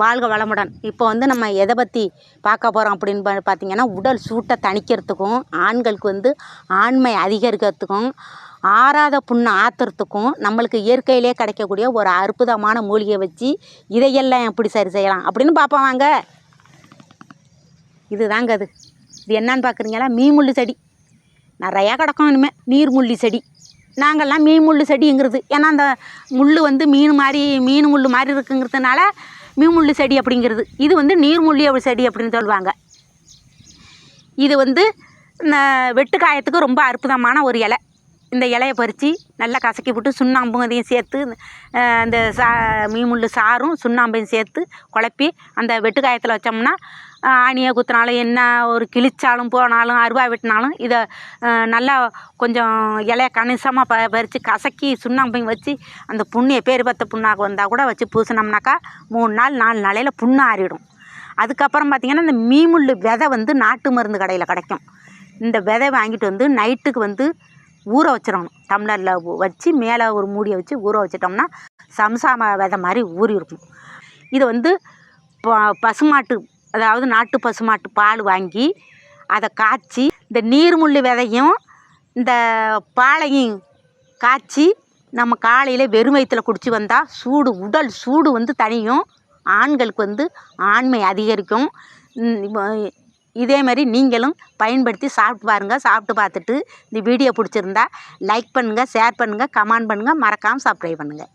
வாழ்க வளமுடன். இப்போ வந்து நம்ம எதை பற்றி பார்க்க போகிறோம் அப்படின்னு பார்த்தீங்கன்னா, உடல் சூட்டை தணிக்கிறதுக்கும், ஆண்களுக்கு வந்து ஆண்மை அதிகரிக்கிறதுக்கும், ஆறாத புண்ணை ஆற்றுறதுக்கும் நம்மளுக்கு இயற்கையிலே கிடைக்கக்கூடிய ஒரு அற்புதமான மூலிகை வச்சு இதையெல்லாம் எப்படி சரி செய்யலாம் அப்படின்னு பார்ப்போம் வாங்க. இது தாங்க அது. இது என்னன்னு பார்க்குறீங்களா? மீமுள்ளு செடி நிறையா கிடக்கும். இனிமேல் நீர்முள்ளி செடி. நாங்கள்லாம் மீன்முள்ளு செடிங்கிறது. ஏன்னா அந்த முள் வந்து மீன் முள் மாதிரி இருக்குங்கிறதுனால மீன்முள்ளு செடி அப்படிங்கிறது. இது வந்து நீர்முள்ளி செடி அப்படின்னு சொல்லுவாங்க. இது வந்து இந்த வெட்டுக்காயத்துக்கு ரொம்ப அற்புதமான ஒரு இலை. இந்த இலையை பறித்து நல்லா கசக்கி போட்டு சுண்ணாம்பும் அதையும் சேர்த்து அந்த மீன்முள்ளு சாரும் சுண்ணாம்பையும் சேர்த்து குழப்பி அந்த வெட்டுக்காயத்தில் வச்சோம்னா, ஆணியை குத்தினாலும் என்ன ஒரு கிழிச்சாலும் போனாலும் அருவா வெட்டினாலும் இதை நல்லா கொஞ்சம் இலையை கணிசமாக பறித்து கசக்கி சுண்ணாம்பையும் வச்சு அந்த புண்ணு பேர் பத்த புண்ணாக வந்தால் கூட வச்சு பூசினோம்னாக்கா 3 நாள் 4 நாளையில் புண்ணு ஆறிடும். அதுக்கப்புறம் பார்த்திங்கன்னா, இந்த மீன்முள்ளு விதை வந்து நாட்டு மருந்து கடையில் கிடைக்கும். இந்த விதை வாங்கிட்டு வந்து நைட்டுக்கு வந்து ஊற வச்சிடணும். டம்ளரில் வச்சு மேலே ஒரு மூடியை வச்சு ஊற வச்சிட்டோம்னா சம்சாம விதை மாதிரி ஊறி இருக்கும். இதை வந்து பசுமாட்டு, அதாவது நாட்டு பசுமாட்டு பால் வாங்கி அதை காய்ச்சி இந்த நீர்முள்ளு விதையும் இந்த பாலையும் காய்ச்சி நம்ம காலையில் வெறும் வயிற்றில் குடிச்சு வந்தால் உடல் சூடு வந்து தனியும், ஆண்களுக்கு வந்து ஆண்மை அதிகரிக்கும். இதே மாதிரி நீங்களும் பயன்படுத்தி சாப்பிட்டு பாருங்கள். சாப்பிட்டு பார்த்துட்டு இந்த வீடியோ பிடிச்சிருந்தா லைக் பண்ணுங்கள், ஷேர் பண்ணுங்கள், கமெண்ட் பண்ணுங்கள், மறக்காமல் சப்ஸ்கிரைப் பண்ணுங்கள்.